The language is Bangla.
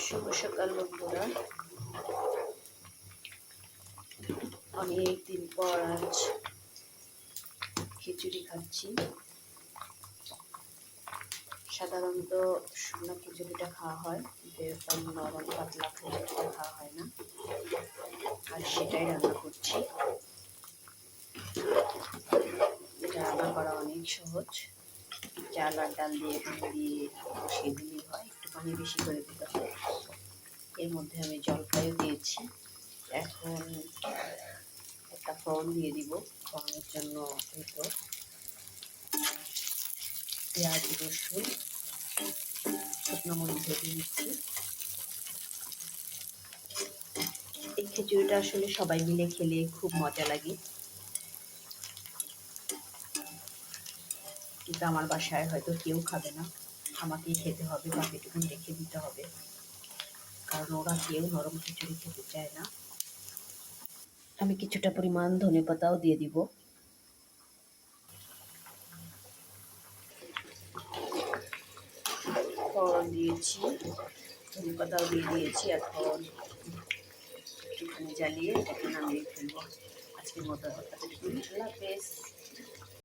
শুভ সকাল বন্ধুরা। অনেক দিন পর আজ খিচুড়ি খাচ্ছি। সাধারণত শুকনো খিচুড়িটা খাওয়া হয়, যেরকম নরম পাতলা খিচুড়িটা খাওয়া হয় না। আর সেটাই রান্না করছি। এটা রান্না করা অনেক সহজ। চাল আর ডাল দিয়ে বসিয়ে দিলেই হয়, একটু পানি বেশি করে দিতে হয়। এর মধ্যে আমি জলপাইও দিয়েছি। এখন একটা ফোড়ন দিয়ে দিব। ফোড়নের জন্য পেঁয়াজ, রসুন, শুকনো মরিচ ভেজে নিচ্ছি। এই খিচুড়িটা আসলে সবাই মিলে খেলে খুব মজা লাগে, কিন্তু আমার বাসায় হয়তো কেউ খাবে না, আমাকেই খেতে হবে, বাকিটুকুন রেখে দিতে হবে, কারণ ওরা কেউ নরম খিচুড়ি খেতে চায় না। আমি কিছুটা পরিমাণ ধনেপাতাও দিয়ে দিব। ফোড়ন দিয়েছি, ধনেপাতাও দিয়ে দিয়েছি। এখন একটুখানি জ্বালিয়ে এটাকে নামিয়ে ফেলবো। আজকের মতো এতটুকু। আল্লাহ হাফেজ।